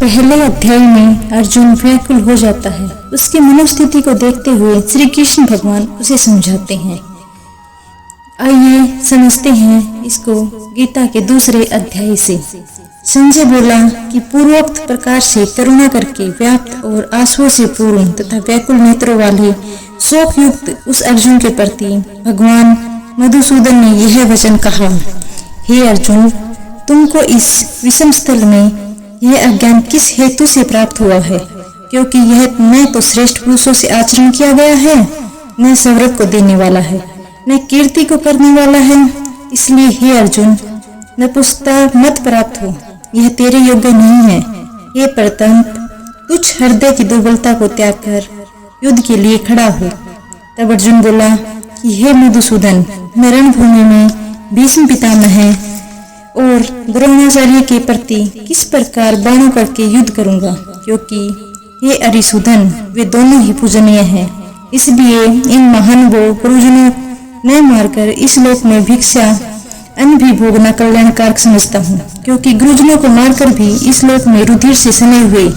पहले अध्याय में अर्जुन व्याकुल हो जाता है। उसकी मनोस्थिति को देखते हुए श्री कृष्ण भगवान उसे समझाते हैं। आइए समझते हैं इसको गीता के दूसरे अध्याय से। संजय बोला कि पूर्वोक्त प्रकार से करुणा करके व्याप्त और आंसुओं से पूर्ण तथा व्याकुल नेत्रों वाले शोक युक्त उस अर्जुन के प्रति भगवान मधुसूदन ने यह वचन कहा, हे अर्जुन, तुमको इस विषम स्थल में यह अज्ञान किस हेतु से प्राप्त हुआ है? क्योंकि यह न तो श्रेष्ठ पुरुषों से आचरण किया गया है, न सौरभ को देने वाला है, न कीर्ति को करने वाला है। इसलिए हे अर्जुन, नपुंसकता मत प्राप्त हो, यह तेरे योग्य नहीं है। हे प्रतंप, तुच्छ हृदय की दुर्बलता को त्याग कर युद्ध के लिए खड़ा हो। तब अर्जुन बोला कि हे मधुसूदन, मैं रणभूमि में भीष्म पितामह और द्रोणाचार्य के प्रति किस प्रकार बाणों करके युद्ध करूंगा? क्योंकि हे अरिसूदन, वे दोनों ही पूजनीय हैं। इसलिए इन महानुभावों गुरुजनों न मारकर इस लोक में भिक्षा अन्न भी भोगना कल्याणकारक समझता हूँ। क्योंकि गुरुजनों को मारकर भी इस लोक में रुधिर से सने हुए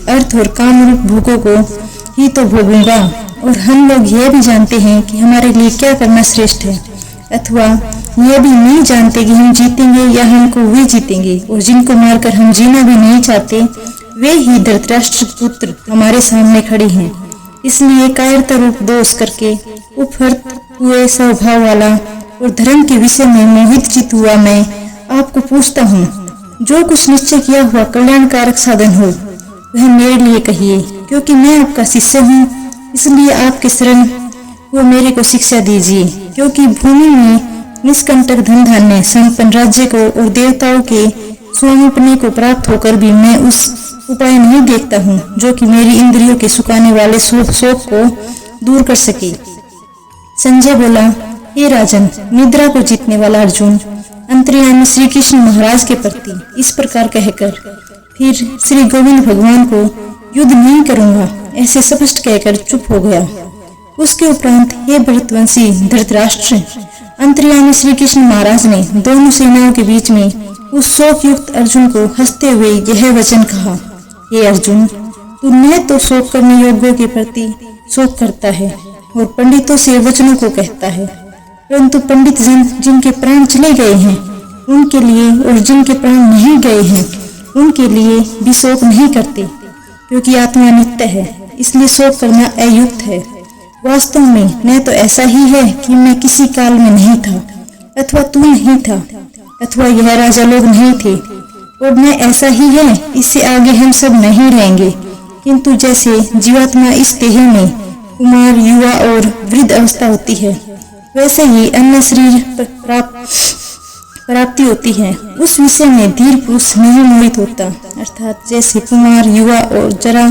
अर्थ और काम रूप भोगों को ही तो भोगूंगा। और हम लोग यह भी जानते हैं कि हमारे लिए क्या करना श्रेष्ठ है, अथवा यह भी नहीं जानते कि हम जीतेंगे या हमको वे जीतेंगे। और जिनको मारकर हम जीना भी नहीं चाहते, वे ही धृतराष्ट्र पुत्र हमारे सामने खड़े हैं। इसलिए कायरता रूप दोष करके उपहृत हुए स्वभाव वाला और धर्म के विषय में मोहित चित हुआ मैं आपको पूछता हूँ, जो कुछ निश्चय किया हुआ कल्याणकारक साधन हो वह मेरे लिए कहिए। क्योंकि मैं आपका शिष्य हूँ, इसलिए आपके शरण वो मेरे को शिक्षा दीजिए। क्योंकि भूमि में निष्कंटक धन धान्य संपन्न राज्य को और देवताओं के स्वामीपने को प्राप्त होकर भी मैं उस उपाय नहीं देखता हूँ जो कि मेरी इंद्रियों के सुखाने वाले शोक को दूर कर सके। संजय बोला, हे राजन, निद्रा को जीतने वाला अर्जुन अंतर्यामी श्री कृष्ण महाराज के प्रति इस प्रकार कहकर फिर श्री गोविंद भगवान को युद्ध नहीं करूंगा ऐसे स्पष्ट कहकर चुप हो गया। उसके उपरांत हे भरतवंशी धृतराष्ट्र, अंतर्यामी श्री कृष्ण महाराज ने दोनों सेनाओं के बीच में उस शोक युक्त अर्जुन को हंसते हुए यह वचन कहा, हे अर्जुन, तू न तो शोक करने योग्यों के प्रति शोक करता है और पंडितों से वचनों को कहता है, परंतु पंडित जन जिनके प्राण चले गए हैं उनके लिए और जिनके प्राण नहीं गए हैं उनके लिए भी शोक नहीं करते। क्योंकि आत्मा नित्य है, इसलिए शोक करना अयुक्त है। वास्तव में न तो ऐसा ही है कि मैं किसी काल में नहीं था, अथवा तू नहीं था, अथवा यह राजा लोग नहीं थे, और न ऐसा ही है इससे आगे हम सब नहीं रहेंगे। किंतु जैसे जीवात्मा इस देह में कुमार, युवा और वृद्ध अवस्था होती है, वैसे ही अन्य शरीर प्राप्ति होती है। उस विषय में धीर पुरुष नहीं मोहित होता। अर्थात जैसे कुमार, युवा और जरा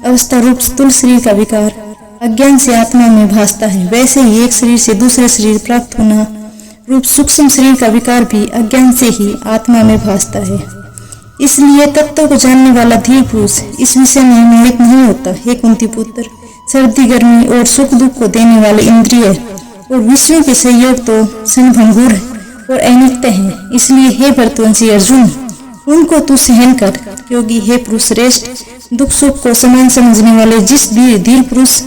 अवस्था रूप स्थूल शरीर का विकार अज्ञान से आत्मा में भासता है, वैसे ही एक शरीर से दूसरे शरीर प्राप्त होना रूप सूक्ष्म शरीर का विकार भी अज्ञान से ही आत्मा में भासता है। इसलिए तत्व को जानने वाला धीर पुरुष इस विषय में मोहित नहीं होता। हे कुंती पुत्र, सर्दी गर्मी और सुख दुख को देने वाले इंद्रिय और विषयों के संयोग तो क्षणभंगुर और अनित्य है। इसलिए हे भरतवंशी अर्जुन, उनको तू सहन कर। क्योंकि हे पुरुष श्रेष्ठ, दुख सुख को समान समझने वाले जिस धीर पुरुष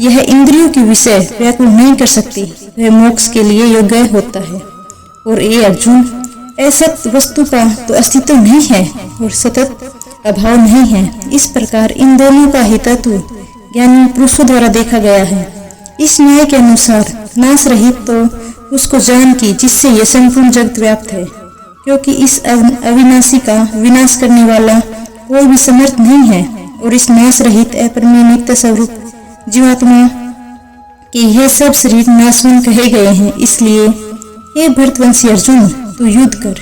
यह इंद्रियों के विषय व्याकुल नहीं कर सकती, वह मोक्ष के लिए योग्य होता है। और ये अर्जुन, असत वस्तु का तो अस्तित्व नहीं है और सतत अभाव नहीं है। इस प्रकार इन दोनों का ही तत्व ज्ञानी पुरुषों द्वारा देखा गया है। इस न्याय के अनुसार नाश रहित तो उसको जान की जिससे यह संपूर्ण जगत व्याप्त है। क्योंकि इस अविनाशी का विनाश करने वाला कोई भी समर्थ नहीं है। और इस नाश रहित अपरिमेय नित्य स्वरूप जीवात्मा के यह सब शरीर नाशवान कहे गए हैं। इसलिए हे भरतवंशी अर्जुन, तू युद्ध कर।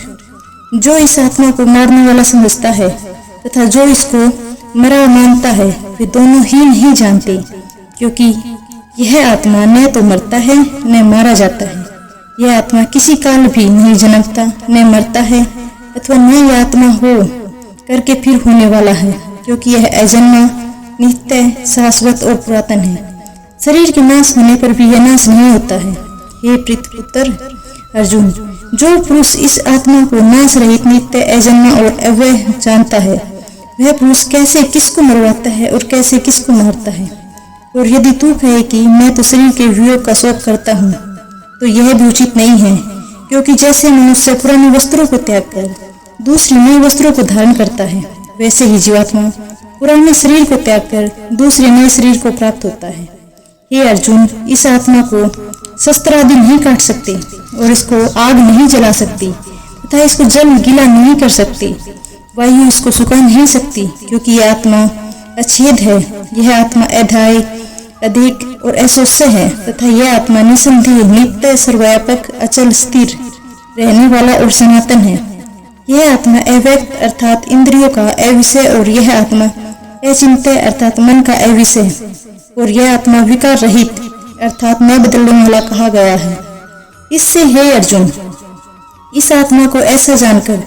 जो इस आत्मा को मारने वाला समझता है तथा जो इसको मरा मानता है, वे दोनों ही नहीं जानते। क्योंकि यह आत्मा न तो मरता है न मारा जाता है। यह आत्मा किसी काल भी नहीं जन्मता न मरता है, अथवा न यह आत्मा हो करके फिर होने वाला है। क्योंकि यह अजन्मा, नित्य, शाश्वत और पुरातन है। शरीर के नाश होने पर भी यह नाश नहीं होता है। हे प्रीतपुत्र अर्जुन, जो पुरुष इस आत्मा को नाश रहित, नित्य, अजन्मा और अव्यय जानता है, वह पुरुष कैसे किसको मरवाता है और कैसे किसको मारता है। और यदि तू कहे कि मैं तो शरीर के वियोग का शोक करता हूँ, तो यह भी उचित नहीं है, क्योंकि जैसे मनुष्य पुराने वस्त्रों को त्याग कर दूसरे नए वस्त्रों को धारण करता है, वैसे ही जीवात्मा पुराने शरीर को त्याग कर दूसरे नए शरीर को प्राप्त होता है। हे अर्जुन, इस आत्मा को शस्त्र आदि नहीं काट सकते और इसको आग नहीं जला सकती तथा इसको जल गीला नहीं कर सकती, वायु इसको सुखा नहीं सकती, क्योंकि यह आत्मा अछेद है। यह आत्मा अधाय, अधिक और असोस्य है तथा यह आत्मा निसंदेह, नित्य, सर्वव्यापक, अचल, स्थिर रहने वाला और सनातन है। यह आत्मा अव्यक्त अर्थात इंद्रियों का अविषय और यह आत्मा अचिंत्य अर्थात मन का अविषय और यह आत्मा विकार रहित अर्थात न बदलने वाला कहा गया है। इससे हे अर्जुन, इस आत्मा को ऐसा जानकर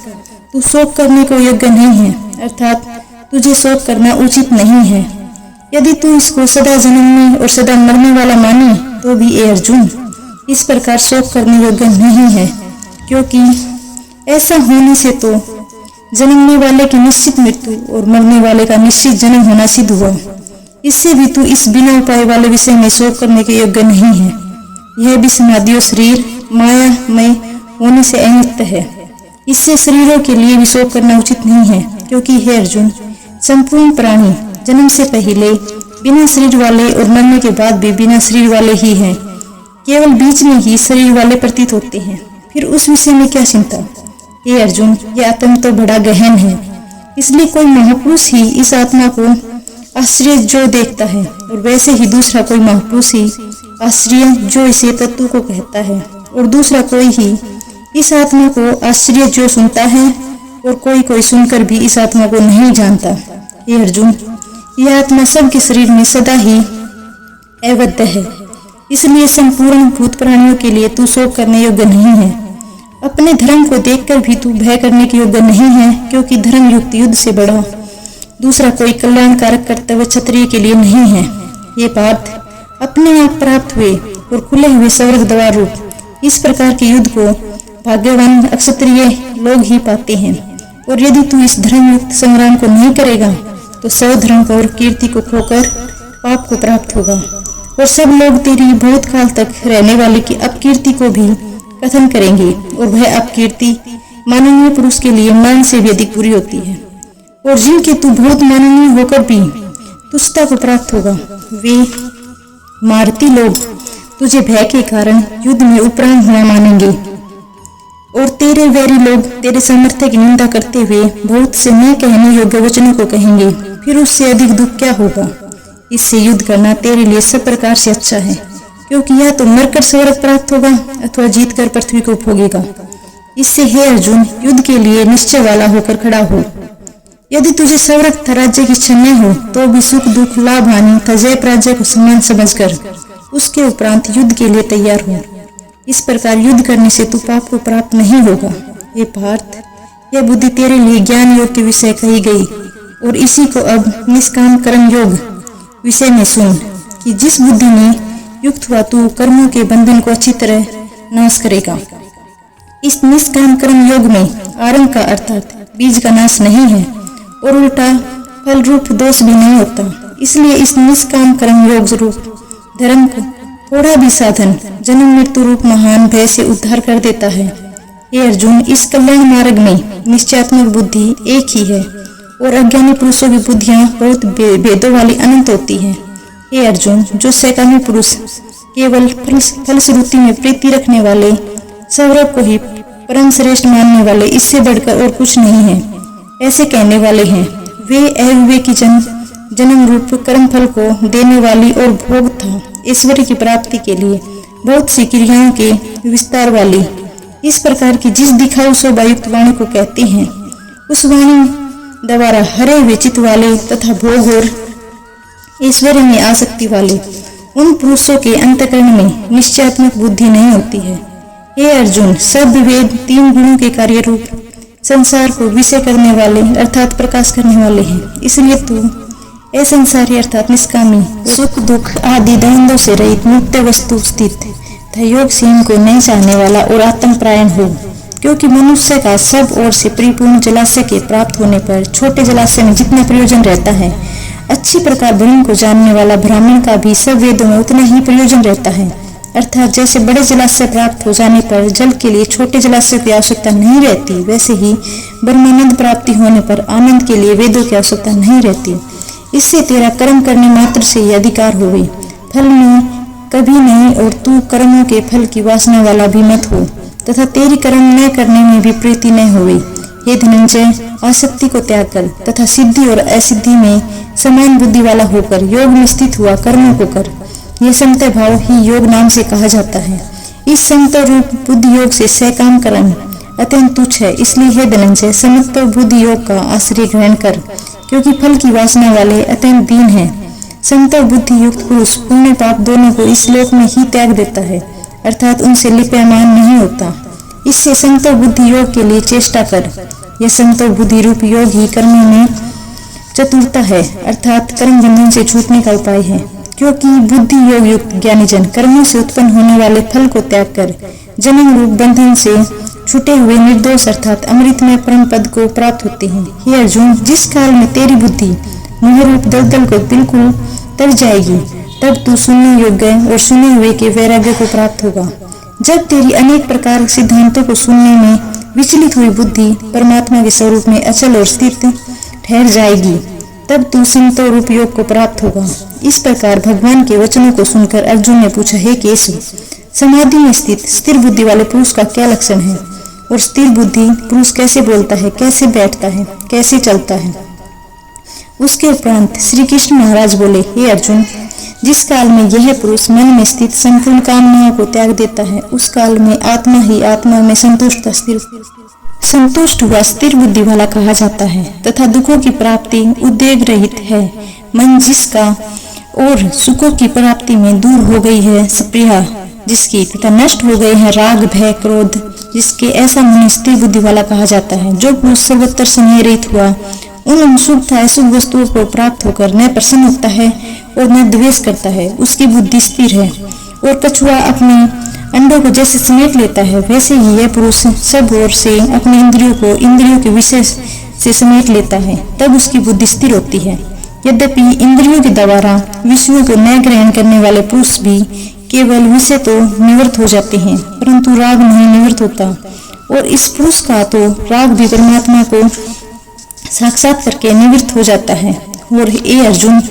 तू शोक करने को योग्य नहीं है, अर्थात तुझे शोक करना उचित नहीं है। यदि तू इसको सदा जन्मने और सदा मरने वाला माने तो भी ए अर्जुन, इस प्रकार शोक करने योग्य नहीं है, क्योंकि ऐसा होने से तो जन्मने वाले की निश्चित मृत्यु और मरने वाले का निश्चित जन्म होना सिद्ध हुआ। इससे भी तू इस बिना उपाय वाले विषय में शोक करने के योग्य नहीं है। यह भी समाधि और शरीर मायामय होने से अनित्य है। इससे शरीरों के लिए भी शोक करना उचित नहीं है, क्योंकि हे अर्जुन, संपूर्ण प्राणी जन्म से पहले बिना शरीर वाले और मरने के बाद भी बिना शरीर वाले ही हैं। केवल बीच में ही शरीर वाले प्रतीत होते हैं। फिर उस विषय में क्या चिंता। हे अर्जुन, यह आत्मा तो बड़ा गहन है, इसलिए कोई महापुरुष ही इस आत्मा को आश्चर्य जो देखता है और वैसे ही दूसरा कोई महापुरुष ही आश्चर्य जो इसे तत्व को कहता है और दूसरा कोई ही इस आत्मा को आश्चर्य जो सुनता है और कोई कोई सुनकर भी इस आत्मा को नहीं जानता। हे अर्जुन, यह आत्मा सबके शरीर में सदा ही अवद्ध है, इसलिए संपूर्ण भूत प्राणियों के लिए तू शोक करने योग्य नहीं है। अपने धर्म को देखकर भी तू भय करने के योग्य नहीं है, क्योंकि धर्म युक्त युद्ध से बड़ा दूसरा कोई कल्याणकारक कर्तव्य क्षत्रिय के लिए नहीं है। ये पार्थ, अपने आप प्राप्त हुए और खुले हुए स्वर्ग द्वार रूप इस प्रकार के युद्ध को भाग्यवान अक्षत्रिय लोग ही पाते हैं। और यदि तू इस धर्म युक्त संग्राम को नहीं करेगा तो स्वधर्म और कीर्ति को खोकर पाप को प्राप्त होगा और सब लोग तेरी बहुत काल तक रहने वाले की अपकीर्ति को भी कथन करेंगे और वह अपकीर्ति माननीय पुरुष के लिए मान से भी अधिक बुरी होती है। और जिनके तू बहुत माननीय होकर भी तुष्टता को प्राप्त होगा, वे मारती लोग तुझे भय के कारण युद्ध में उपराम हुआ मानेंगे और तेरे वैरी लोग तेरे सामर्थ्य की निंदा करते हुए बहुत से न कहने योग्य वचनों को कहेंगे। फिर उससे अधिक दुख क्या होगा। इससे युद्ध करना तेरे लिए सब प्रकार से अच्छा है, क्योंकि या तो मरकर स्वर्ग प्राप्त होगा अथवा जीतकर पृथ्वी को भोगेगा। इससे हे अर्जुन, युद्ध के लिए निश्चय वाला होकर खड़ा हो। यदि तुझे स्वर्ग तथा राज्य की इच्छा न हो तो भी सुख दुख लाभ हानि तथा जय पराजय को समान समझकर उसके उपरांत युद्ध के लिए तैयार हो। इस प्रकार युद्ध करने से तू पाप को प्राप्त नहीं होगा। ये पार्थ, यह बुद्धि तेरे लिए ज्ञान योग के विषय कही गई और इसी को अब निष्काम कर्म योग विषय में सुन कि जिस बुद्धि में युक्त हुआ तू कर्मों के बंधन को अच्छी तरह नाश करेगा। इस निष्काम कर्म योग में आरंभ का अर्थात बीज का नाश नहीं है और उल्टा फल रूप दोष भी नहीं होता। इसलिए इस निष्काम कर्म योग रूप धर्म को थोड़ा भी साधन जन्म मृत्यु रूप महान भय से उद्धार कर देता है। ये अर्जुन, इस कल्याण मार्ग में निश्चयात्मक बुद्धि एक ही है और अज्ञानी पुरुषों की बुद्धियां बहुत भेदों वाली अनंत होती है। ये अर्जुन, जो सैकामी पुरुष केवल फलश्रुति में प्रीति रखने वाले, सौरभ को ही परम श्रेष्ठ मानने वाले, इससे बढ़कर और कुछ नहीं है, ऐसे कहने वाले हैं, वे अविवेकी जन्म रूप कर्म फल को देने वाली और भोग था ऐश्वर्य की प्राप्ति के लिए बहुत सी क्रियाओं के विस्तार वाली इस प्रकार की जिस दिखाऊ शोभायुक्त वाणी को कहते हैं, उस वाणी द्वारा हरे हुए चित्त वाले तथा भोग और ऐश्वर्य में आसक्ति वाले उन पुरुषों के अंतःकरण में निश्चयात्मक बुद्धि नहीं होती है। हे अर्जुन, सब वेद तीन गुणों के कार्य रूप संसार को विषय करने वाले अर्थात प्रकाश करने वाले हैं। इसलिए तू असंसारी अर्थात निष्कामी, सुख दुख आदि द्वंद्वों से रहित नित्य वस्तु स्थित तथा योग सीम को नहीं चाहने वाला और आत्मपरायण हो। क्योंकि मनुष्य का सब ओर से परिपूर्ण जलाशय के प्राप्त होने पर छोटे जलाशय में जितना प्रयोजन रहता है, अच्छी प्रकार धर्म को जानने वाला ब्राह्मण का भी सब वेदों में उतना ही प्रयोजन रहता है। अर्थात जैसे बड़े जलाशय प्राप्त हो जाने पर जल के लिए छोटे जलाशय की आवश्यकता नहीं रहती, वैसे ही ब्रह्मानंद प्राप्ति होने पर आनंद के लिए वेदों की आवश्यकता नहीं रहती। इससे तेरा कर्म करने मात्र से ही अधिकार हो गई, फल में कभी नहीं, और तू कर्मों के फल की वासना वाला भी मत हो, तथा तेरी कर्म न करने में भी प्रीति न हो गई। हे धनंजय, आसक्ति को त्याग कर तथा सिद्धि और असिद्धि में समान बुद्धि वाला होकर योग में स्थित हुआ कर्मों को कर। यह समता भाव ही योग नाम से कहा जाता है। इस समता रूप बुद्धि योग से सकाम कर्म अत्यंत तुच्छ है। इसलिए हे धनंजय, समता बुद्धि योग का आश्रय ग्रहण कर, क्योंकि फल की वासना वाले अत्यंत दीन है। समता बुद्धि युक्त पुरुष पुण्य पाप दोनों को इस लोक में ही त्याग देता है, अर्थात उनसे लिप्यमान नहीं होता। इससे समता बुद्धि योग के लिए चेष्टा कर। यह समता बुद्धि रूप योग ही कर्मों में चतुरता है, अर्थात कर्म बंधन से छूटने का उपाय है। क्योंकि बुद्धि योग युक्त ज्ञानी जन कर्मों से उत्पन्न होने वाले फल को त्याग कर जन्म रूप बंधन से छूटे हुए निर्दोष अर्थात अमृतमय परम पद को प्राप्त होते हैं। हे अर्जुन, जिस काल में तेरी बुद्धि मोह रूप दलदल को बिल्कुल तर जाएगी, तब तू सुनने योग्य और सुने हुए के वैराग्य को प्राप्त होगा। जब तेरी अनेक प्रकार सिद्धांतों को सुनने में विचलित हुई बुद्धि परमात्मा के स्वरूप में अचल और स्थित ठहर जाएगी, तब तू समता रूप योग को प्राप्त होगा। इस प्रकार भगवान के वचनों को सुनकर अर्जुन ने पूछा, हे केशव, समाधि में स्थित स्थिर बुद्धि वाले पुरुष का क्या लक्षण है, और स्थिर बुद्धि पुरुष कैसे बोलता है, कैसे बैठता है, कैसे चलता है। उसके उपरांत श्री कृष्ण महाराज बोले, हे अर्जुन, जिस काल में यह पुरुष मन में स्थित संपूर्ण कामनाओं को त्याग देता है, उस काल में आत्मा ही आत्मा में संतुष्ट हुआ स्थिर बुद्धि वाला कहा जाता है, तथा दुखों की प्राप्ति उद्वेग रहित है। मन जिसका और सुखों की प्राप्ति में दूर हो गई है स्प्रिया जिसकी, तथा नष्ट हो गए हैं राग भय क्रोध जिसके, ऐसा मन स्थिर बुद्धि वाला कहा जाता है। जो पुरुष सर्वत्र स्नेह रहित हुआ उन शुभ तथा अशुभ वस्तुओं को प्राप्त होकर न प्रसन्न होता है और न द्वेष करता है, उसकी बुद्धि स्थिर है। और कछुआ अपने अंडों को जैसे समेट लेता है, वैसे ही यह पुरुष सब ओर से अपने इंद्रियों को इंद्रियों के विषय से समेट लेता है, तब उसकी बुद्धि स्थिर होती है। यद्यपि इंद्रियों के द्वारा विषयों को न ग्रहण करने वाले पुरुष भी केवल विषय तो निवृत्त हो जाते हैं, परंतु राग नहीं निवृत्त होता, और इस पुरुष का तो राग भी परमात्मा को साक्षात करके निवृत्त हो जाता है। और हे अर्जुन,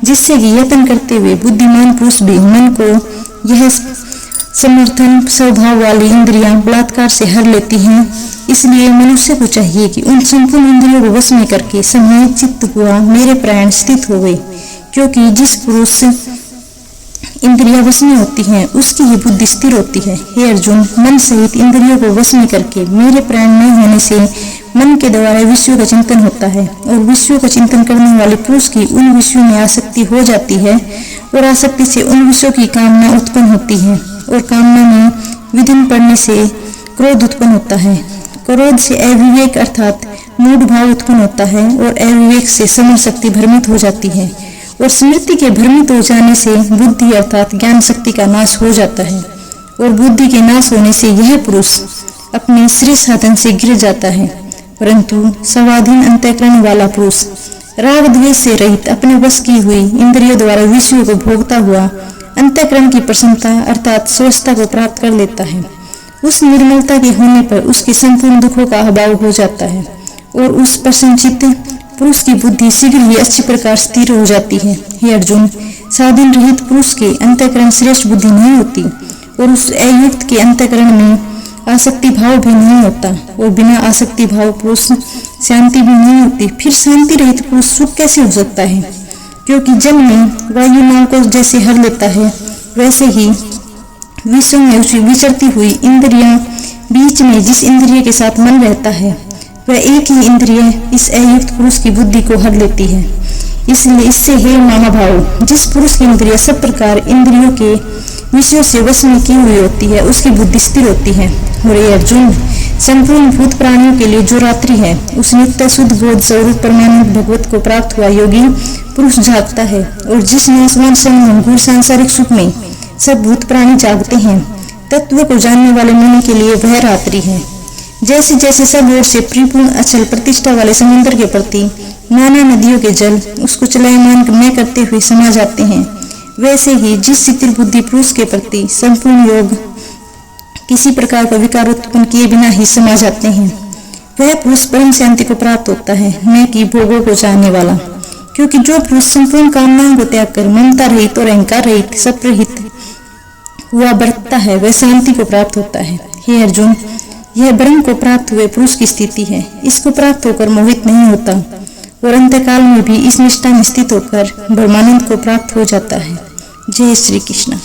जिससे कि यत्न करते हुए बुद्धिमान पुरुष भी मन को यह समर्थन स्वभाव वाली इंद्रियां बलात्कार से हर लेती हैं, इसलिए मनुष्य को चाहिए कि उन संपूर्ण इंद्रियों को वश में करके समाहित चित्त हुआ मेरे प्राण स्थित हो गए। क्योंकि जिस पुरुष इंद्रियां वश में होती हैं, उसकी ही बुद्धि स्थिर होती है। हे अर्जुन, मन सहित इंद्रियों को वश में करके मेरे प्राण न होने से मन के द्वारा विषयों का चिंतन होता है, और विषयों का चिंतन करने वाले पुरुष की उन विषयों में आसक्ति हो जाती है, और आसक्ति से उन विषयों की कामना उत्पन्न होती है, और कामना में विघ्न पड़ने से क्रोध उत्पन्न होता है। क्रोध से अविवेक अर्थात मूढ़ भाव उत्पन्न होता है, और अविवेक से समझ शक्ति भ्रमित हो जाती है, और स्मृति के भ्रमित हो जाने से बुद्धि अर्थात ज्ञान शक्ति का नाश हो जाता है, और बुद्धि के नाश होने से यह पुरुष अपने श्री साधन से गिर जाता है। परंतु स्वाधीन अंतःकरण वाला पुरुष राग द्वेष से रहित अपने वश की हुई इंद्रियों द्वारा विषयों को भोगता हुआ अंतःकरण की प्रसन्नता अर्थात स्वस्थता को प्राप्त कर लेता है। उस निर्मलता के होने पर उसके संपूर्ण दुखों का अभाव हो जाता है, और उस प्रसन्नचित्त पुरुष की बुद्धि शीघ्र ही अच्छी प्रकार स्थिर हो जाती है। हे अर्जुन, साधन रहित पुरुष के अंतःकरण श्रेष्ठ बुद्धि नहीं होती, और उस अयुक्त के अंतःकरण में आसक्ति भाव भी नहीं होता, और बिना आसक्ति भाव पुरुष शांति भी नहीं होती। फिर शांति रहित पुरुष सुख कैसे हो सकता है? क्योंकि जल में वायु नाव को जैसे हर लेता है, वैसे ही विश्व में विचरती हुई इंद्रियां बीच में जिस इंद्रिय के साथ मन रहता है, वह एक ही इंद्रिय इस अयुक्त पुरुष की बुद्धि को हर लेती है। इसलिए इससे हे महाभाव, जिस पुरुष की इंद्रिय सब प्रकार इंद्रियों के विषयों से वश में की हुई होती है, उसकी बुद्धि स्थिर होती है। और ये अर्जुन, संपूर्ण भूत प्राणियों के लिए जो रात्रि है, उस नित्य शुद्ध बोध स्वरूप परमानंद भगवत को प्राप्त हुआ योगी पुरुष जागता है, और जिस नाशवान समय घोर सांसारिक सुख में सब भूत प्राणी जागते हैं, तत्व को जानने वाले मुनि के लिए वह रात्रि है। जैसे जैसे सब ओर से परिपूर्ण अचल प्रतिष्ठा वाले समुद्र के प्रति नाना नदियों के जल उसको चलायमान न करते हुए समा जाते हैं, वैसे ही जिस शिथिल बुद्धि पुरुष के प्रति संपूर्ण योग किसी प्रकार का विकार उत्पन्न किए बिना ही समा जाते हैं, वह पुरुष परम शांति को प्राप्त होता है, न कि भोगों को चाहने वाला। क्योंकि जो पुरुष संपूर्ण कामनाओं को त्याग कर ममता रहित और अहंकार रहित सप्रहित हुआ बरतता है, वह शांति को प्राप्त होता है। हे अर्जुन, यह ब्रह्म को प्राप्त हुए पुरुष की स्थिति है। इसको प्राप्त होकर मोहित नहीं होता और अंतकाल में भी इस निष्ठा में स्थित होकर ब्रह्मानंद को प्राप्त हो जाता है। जय श्री कृष्ण।